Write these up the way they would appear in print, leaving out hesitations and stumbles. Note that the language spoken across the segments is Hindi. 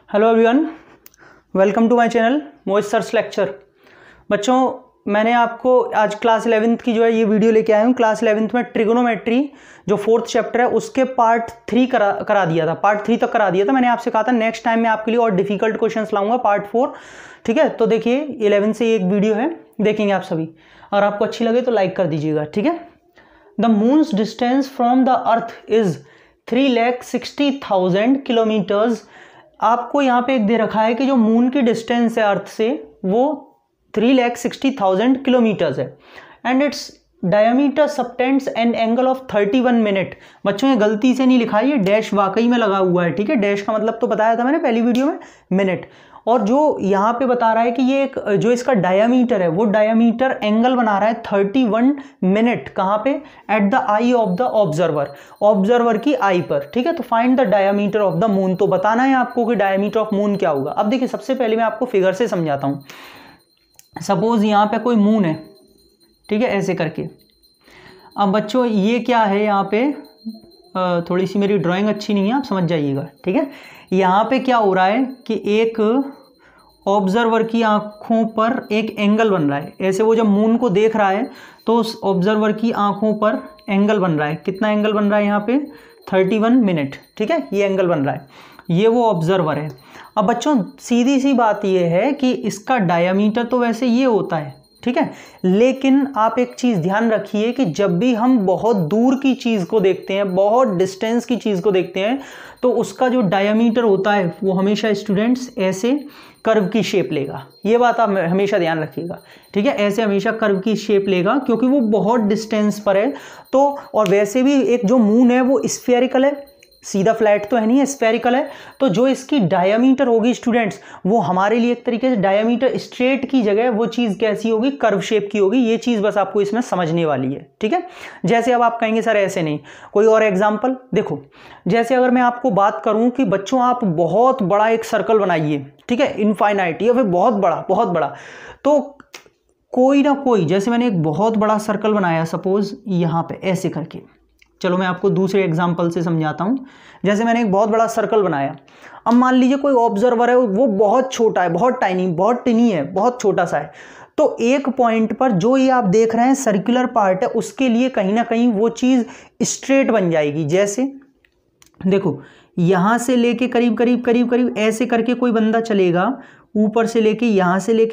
Hello everyone, welcome to my channel Mohit sir's lecture. बच्चों, मैंने आपको आज क्लास 11th की जो है ये वीडियो लेके आया हूँ। क्लास 11th में ट्रिगोनोमेट्री जो 4th चैप्टर है उसके पार्ट 3 करा दिया था, पार्ट 3 तक करा दिया था। मैंने आपसे कहा था नेक्स्ट टाइम मैं आपके लिए और डिफिकल्ट क्वेश्चंस लाऊंगा पार्ट 4। ठीक है, तो देखिए 11 से एक वीडियो है, देखेंगे आप सभी। अगर आपको अच्छी लगे तो लाइक कर दीजिएगा। ठीक है, the moons distance from the earth is 3,60,000 kilometres. आपको यहाँ पे एक दे रखा है कि जो मून की डिस्टेंस है अर्थ से वो 3,60,000 किलोमीटर्स है and its diameter subtends an angle of 31 minute. बच्चों ये गलती से नहीं लिखा है, ये डैश वाकई में लगा हुआ है। ठीक है, डैश का मतलब तो बताया था मैंने पहली वीडियो में, मिनट। और जो यहाँ पे बता रहा है कि ये एक जो इसका डायमीटर है वो डायमीटर एंगल बना रहा है 31 मिनट। कहाँ पे? At the I of the observer, observer की आई पर। ठीक है, तो find the diameter of the moon. तो बताना है आपको कि डायमीटर ऑफ मून क्या होगा। अब देखिए सबसे पहले मैं आपको फिगर से समझाता हूँ। सपोज यहाँ पे कोई मून है, ठीक है, ऐसे करके। अब बच्चों ये क्या है, यहाँ पे थोड़ी सी मेरी ड्राइंग अच्छी नहीं है, आप समझ जाइएगा। ठीक है, यहाँ पे क्या हो रहा है कि एक ऑब्जर्वर की आंखों पर एक एंगल बन रहा है। ऐसे वो जब मून को देख रहा है तो उस ऑब्जर्वर की आंखों पर एंगल बन रहा है। कितना एंगल बन रहा है यहाँ पे? 31 मिनट। ठीक है, ये एंगल बन रहा है, ये वो ऑब्जर्वर है। अब बच्चों सीधी सी बात ये है कि इसका डायमीटर तो वैसे ये होता है, ठीक है, लेकिन आप एक चीज़ ध्यान रखिए कि जब भी हम बहुत दूर की चीज़ को देखते हैं, बहुत डिस्टेंस की चीज़ को देखते हैं, तो उसका जो डायमीटर होता है वो हमेशा स्टूडेंट्स ऐसे कर्व की शेप लेगा। ये बात आप हमेशा ध्यान रखिएगा। ठीक है, ऐसे हमेशा कर्व की शेप लेगा क्योंकि वो बहुत डिस्टेंस पर है। तो और वैसे भी एक जो मून है वो स्फेरिकल है, सीधा फ्लैट तो है नहीं है, स्फेरिकल है। तो जो इसकी डायमीटर होगी स्टूडेंट्स, वो हमारे लिए एक तरीके से डायमीटर स्ट्रेट की जगह वो चीज़ कैसी होगी? कर्व शेप की होगी। ये चीज़ बस आपको इसमें समझने वाली है। ठीक है, जैसे अब आप कहेंगे सर ऐसे नहीं, कोई और एग्जाम्पल देखो। जैसे अगर मैं आपको बात करूं कि बच्चों आप बहुत बड़ा एक सर्कल बनाइए, ठीक है, इनफाइनाइट या फिर बहुत बड़ा, तो कोई ना कोई, जैसे मैंने एक बहुत बड़ा सर्कल बनाया सपोज यहाँ पे ऐसे करके। चलो मैं आपको दूसरे एग्जाम्पल से समझाता हूँ। जैसे मैंने एक बहुत बड़ा सर्कल बनाया। अब मान लीजिए कोई ऑब्जर्वर है, वो बहुत छोटा है, बहुत टाइनी, बहुत टिनी है, बहुत छोटा सा है। तो एक पॉइंट पर जो ये आप देख रहे हैं सर्कुलर पार्ट है, उसके लिए कहीं ना कहीं वो चीज़ स्ट्रेट बन जाएगी। जैसे देखो यहाँ से लेके करीब ऐसे करके कोई बंदा चलेगा, ऊपर से लेके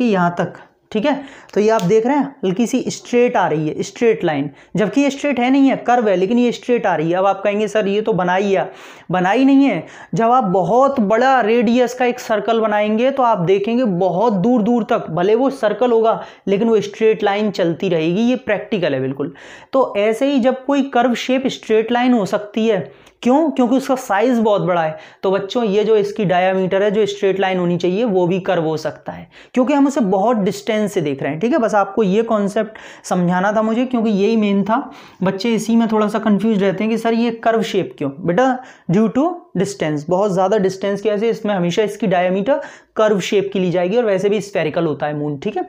यहाँ तक। ठीक है, तो ये आप देख रहे हैं हल्की सी स्ट्रेट आ रही है, स्ट्रेट लाइन, जबकि ये स्ट्रेट है नहीं है, कर्व है, लेकिन ये स्ट्रेट आ रही है। अब आप कहेंगे सर ये तो बनाई नहीं है। जब आप बहुत बड़ा रेडियस का एक सर्कल बनाएंगे तो आप देखेंगे बहुत दूर दूर तक, भले वो सर्कल होगा लेकिन वो स्ट्रेट लाइन चलती रहेगी। ये प्रैक्टिकल है बिल्कुल। तो ऐसे ही जब कोई कर्व शेप स्ट्रेट लाइन हो सकती है, क्यों? क्योंकि उसका साइज बहुत बड़ा है। तो बच्चों ये जो इसकी डायमीटर है, जो स्ट्रेट लाइन होनी चाहिए, वो भी कर्व हो सकता है क्योंकि हम उसे बहुत डिस्टेंस से देख रहे हैं। ठीक है, बस आपको ये कॉन्सेप्ट समझाना था मुझे, क्योंकि यही मेन था। बच्चे इसी में थोड़ा सा कंफ्यूज रहते हैं कि सर ये कर्व शेप क्यों? बेटा ड्यू टू डिस्टेंस, बहुत ज़्यादा डिस्टेंस की वजह से इसमें हमेशा इसकी डायमीटर कर्व शेप की ली जाएगी, और वैसे भी स्फेरिकल होता है मून। ठीक है,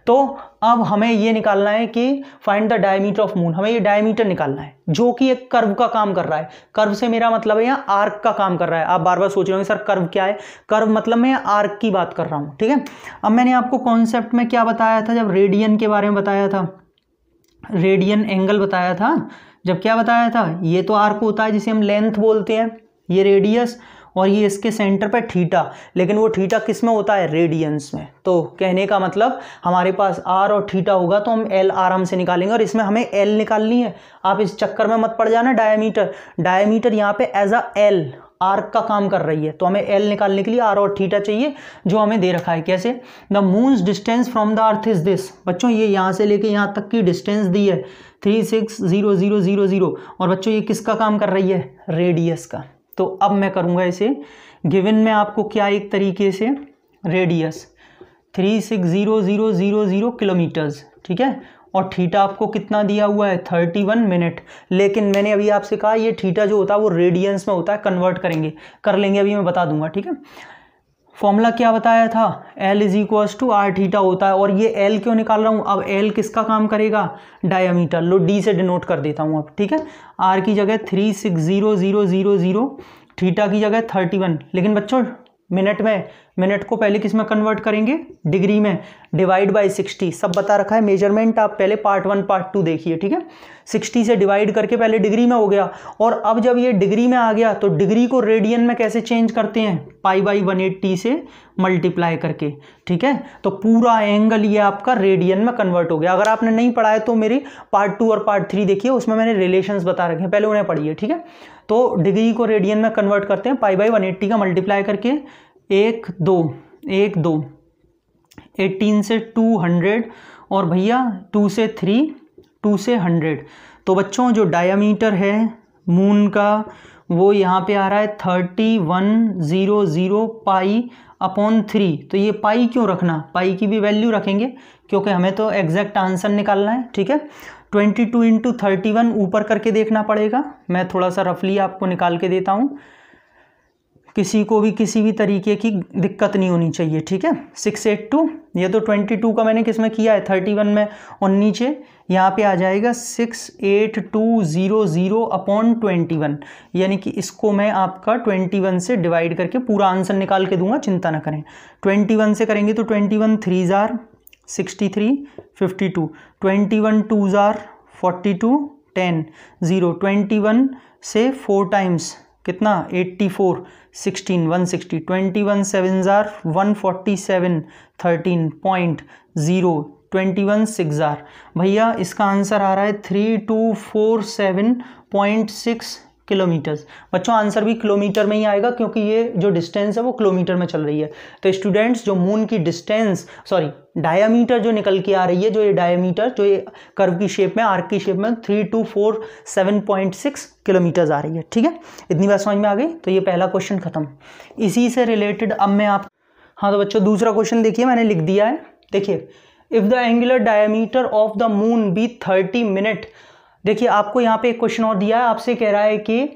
तो अब हमें ये निकालना है कि find the diameter of moon. हमें ये डायमीटर निकालना है जो कि एक कर्व का काम कर रहा है। कर्व से मेरा मतलब है यहाँ आर्क का काम कर रहा है। आप बार बार सोच रहे होंगे सर कर्व क्या है? कर्व मतलब मैं आर्क की बात कर रहा हूँ। ठीक है, अब मैंने आपको कॉन्सेप्ट में क्या बताया था? जब रेडियन के बारे में बताया था, रेडियन एंगल बताया था, जब क्या बताया था? ये तो आर्क होता है जिसे हम लेंथ बोलते हैं, ये रेडियस, और ये इसके सेंटर पर थीटा। लेकिन वो थीटा किस में होता है? रेडियंस में। तो कहने का मतलब हमारे पास आर और थीटा होगा तो हम एल आराम से निकालेंगे, और इसमें हमें एल निकालनी है। आप इस चक्कर में मत पड़ जाना। डायमीटर यहाँ पे एज अ एल आर्क का काम कर रही है, तो हमें एल निकालने के लिए आर और थीटा चाहिए, जो हमें दे रखा है। कैसे? The moons distance from the earth is this. बच्चों ये यहाँ से लेके यहाँ तक की डिस्टेंस दी है 360,000, और बच्चों ये किसका काम कर रही है? रेडियस का। तो अब मैं करूंगा इसे गिवन में आपको क्या, एक तरीके से रेडियस 360,000 किलोमीटर्स। ठीक है, और थीटा आपको कितना दिया हुआ है? 31 मिनट। लेकिन मैंने अभी आपसे कहा ये थीटा जो होता है वो रेडियंस में होता है, कन्वर्ट कर लेंगे, अभी मैं बता दूंगा। ठीक है, फॉर्मूला क्या बताया था? L = r थीटा होता है। और ये L क्यों निकाल रहा हूँ? अब L किसका काम करेगा? डायमीटर। लो D से डिनोट कर देता हूँ अब। ठीक है, R की जगह 360,000, थीटा की जगह 31। लेकिन बच्चों मिनट में, मिनट को पहले किस में कन्वर्ट करेंगे, डिग्री में, डिवाइड बाय 60, सब बता रखा है। मेजरमेंट आप पहले पार्ट 1 पार्ट 2 देखिए, ठीक है। 60 से डिवाइड करके पहले डिग्री में हो गया, और अब जब ये डिग्री में आ गया तो डिग्री को रेडियन में कैसे चेंज करते हैं, पाई बाई 180 से मल्टीप्लाई करके, ठीक है। तो पूरा एंगल ये आपका रेडियन में कन्वर्ट हो गया। अगर आपने नहीं पढ़ा है तो मेरी पार्ट 2 और पार्ट 3 देखिए, उसमें मैंने रिलेशंस बता रखे हैं, पहले उन्हें पढ़िए, ठीक है। तो डिग्री को रेडियन में कन्वर्ट करते हैं, पाई बाई 180 का मल्टीप्लाई करके, 1 2 18 से 200, और भैया 2 से 3, 2 से 100। तो बच्चों जो डायामीटर है मून का वो यहाँ पे आ रहा है 3100 पाई अपॉन 3। तो ये पाई क्यों रखना, पाई की भी वैल्यू रखेंगे क्योंकि हमें तो एग्जैक्ट आंसर निकालना है, ठीक है। 22 इंटू 31 ऊपर करके देखना पड़ेगा, मैं थोड़ा सा रफली आपको निकाल के देता हूँ, किसी को भी किसी भी तरीके की दिक्कत नहीं होनी चाहिए, ठीक है। 682, ये तो 22 का मैंने किस में किया है, 31 में, और नीचे यहाँ पे आ जाएगा 68200 अपॉन 21, यानी कि इसको मैं आपका 21 से डिवाइड करके पूरा आंसर निकाल के दूंगा, चिंता ना करें। 21 से करेंगे तो 21 3 जार 63 52, 21 2 जार 42 10 0, 21 से 4 टाइम्स कितना 84 16 160, 21 7 जार 147 13.0, 21 6 जार, भैया इसका आंसर आ रहा है 3247.6 किलोमीटर्स। बच्चों आंसर भी किलोमीटर में ही आएगा क्योंकि ये जो डिस्टेंस है वो किलोमीटर में चल रही है। तो स्टूडेंट्स जो मून की डिस्टेंस डायामीटर जो निकल के आ रही है, जो ये डायामीटर जो ये कर्व की शेप में, आर्क की शेप में 3247.6 किलोमीटर्स आ रही है, ठीक है। इतनी बात समझ में आ गई। तो ये पहला क्वेश्चन खत्म। इसी से रिलेटेड अब मैं आप, हाँ तो बच्चों दूसरा क्वेश्चन देखिए, मैंने लिख दिया है, देखिए, if the angular diameter of the moon be 30 minute. देखिए आपको यहाँ पे एक क्वेश्चन और दिया है, आपसे कह रहा है कि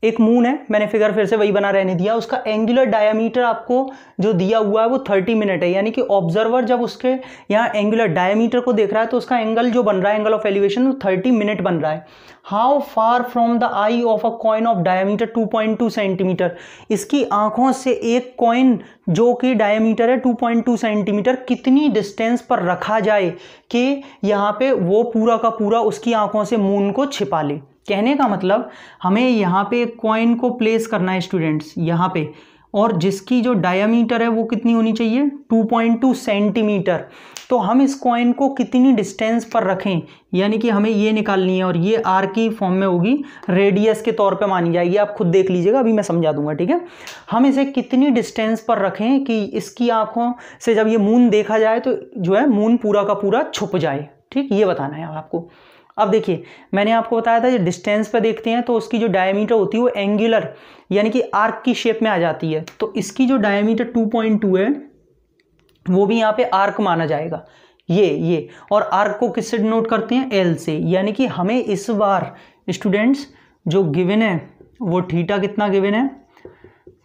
एक मून है, मैंने फिगर फिर से वही बना रहने दिया, उसका एंगुलर डायमीटर आपको जो दिया हुआ है वो 30 मिनट है, यानी कि ऑब्जर्वर जब उसके यहाँ एंगुलर डायमीटर को देख रहा है तो उसका एंगल जो बन रहा है, एंगल ऑफ एलिवेशन, वो 30 मिनट बन रहा है। How far from the I of a coin of diameter 2.2 centimetre, इसकी आंखों से एक कॉइन जो कि डायमीटर है 2.2 सेंटीमीटर कितनी डिस्टेंस पर रखा जाए कि यहाँ पे वो पूरा का पूरा उसकी आंखों से मून को छिपा ले। कहने का मतलब हमें यहाँ पे एक कॉइन को प्लेस करना है स्टूडेंट्स यहाँ पे, और जिसकी जो डायमीटर है वो कितनी होनी चाहिए 2.2 सेंटीमीटर। तो हम इस कॉइन को कितनी डिस्टेंस पर रखें, यानी कि हमें ये निकालनी है, और ये आर की फॉर्म में होगी, रेडियस के तौर पे मानी जाएगी, आप खुद देख लीजिएगा, अभी मैं समझा दूंगा, ठीक है। हम इसे कितनी डिस्टेंस पर रखें कि इसकी आंखों से जब ये मून देखा जाए तो जो है मून पूरा का पूरा छुप जाए, ठीक, ये बताना है आपको। अब देखिए मैंने आपको बताया था, जो डिस्टेंस पे देखते हैं तो उसकी जो डायमीटर होती है वो एंगुलर यानी कि आर्क की शेप में आ जाती है। तो इसकी जो डायमीटर 2.2 है वो भी यहाँ पे आर्क माना जाएगा, ये और आर्क को किससे डिनोट करते हैं, एल से। यानी कि हमें इस बार स्टूडेंट्स जो गिवन है वो थीटा कितना गिवन है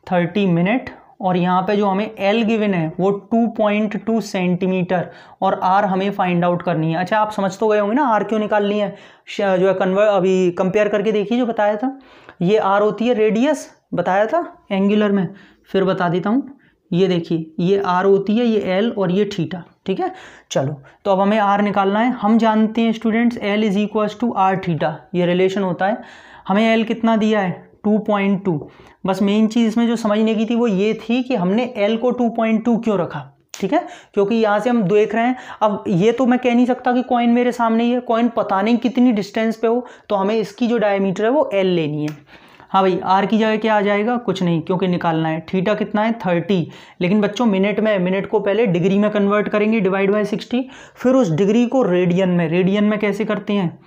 30 मिनट, और यहाँ पे जो हमें एल गिवन है वो 2.2 सेंटीमीटर, और आर हमें फाइंड आउट करनी है। अच्छा आप समझ तो गए होंगे ना आर क्यों निकालनी है, जो है अभी कंपेयर करके देखिए जो बताया था, ये आर होती है रेडियस, बताया था एंगुलर में, फिर बता देता हूँ, ये देखिए ये आर होती है, ये एल और ये थीटा, ठीक है। चलो तो अब हमें आर निकालना है। हम जानते हैं students L is equals to R theta, ये रिलेशन होता है। हमें एल कितना दिया है 2.2। बस मेन चीज़ इसमें जो समझने की थी वो ये थी कि हमने एल को 2.2 क्यों रखा, ठीक है, क्योंकि यहाँ से हम देख रहे हैं। अब ये तो मैं कह नहीं सकता कि कॉइन मेरे सामने ही है, कॉइन पता नहीं कितनी डिस्टेंस पे हो, तो हमें इसकी जो डायमीटर है वो एल लेनी है। हाँ भाई आर की जगह क्या आ जाएगा, कुछ नहीं, क्योंकि निकालना है। थीटा कितना है 30, लेकिन बच्चों मिनट में, मिनट को पहले डिग्री में कन्वर्ट करेंगे, डिवाइड बाय 60, फिर उस डिग्री को रेडियन में, रेडियन में कैसे करते हैं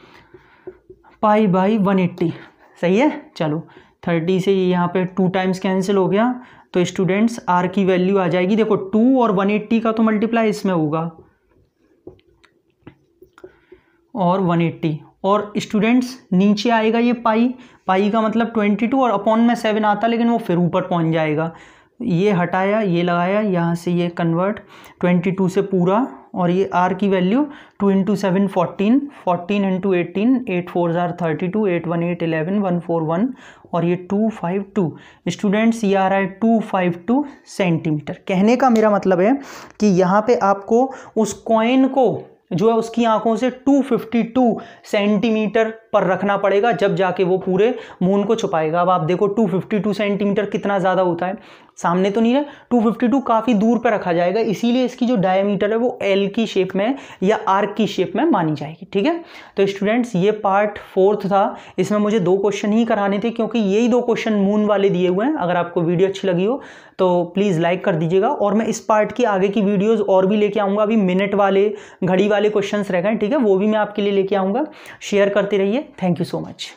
पाई बाई 180, सही है। चलो 30 से यहाँ पे 2 टाइम्स कैंसिल हो गया, तो स्टूडेंट्स आर की वैल्यू आ जाएगी, देखो 2 और 180 का तो मल्टीप्लाई इसमें होगा और 180, और स्टूडेंट्स नीचे आएगा ये पाई, पाई का मतलब 22 और अपॉन में 7 आता, लेकिन वो फिर ऊपर पहुंच जाएगा। ये हटाया, ये लगाया, यहाँ से ये कन्वर्ट 22 से पूरा और ये r की वैल्यू 2 × 7 14, 14 × 18, 8 4 32, 8 1 8 11, 1 4 1 और ये 252। स्टूडेंट्स ये आ रहा है 252 सेंटीमीटर। कहने का मेरा मतलब है कि यहाँ पे आपको उस कॉइन को जो है उसकी आंखों से 252 सेंटीमीटर पर रखना पड़ेगा, जब जाके वो पूरे मून को छुपाएगा। अब आप देखो 252 सेंटीमीटर कितना ज़्यादा होता है, सामने तो नहीं है, 252 काफ़ी दूर पर रखा जाएगा, इसीलिए इसकी जो डायमीटर है वो एल की शेप में या आर्क की शेप में मानी जाएगी। ठीक है, तो स्टूडेंट्स ये पार्ट 4 था, इसमें मुझे 2 क्वेश्चन ही कराने थे क्योंकि यही 2 क्वेश्चन मून वाले दिए हुए हैं। अगर आपको वीडियो अच्छी लगी हो तो प्लीज़ लाइक कर दीजिएगा, और मैं इस पार्ट की आगे की वीडियोज़ और भी लेके आऊँगा। अभी मिनट वाले, घड़ी वाले क्वेश्चंस रह गए, ठीक है, वो भी मैं आपके लिए लेके आऊँगा। शेयर करते रहिए। Thank you so much.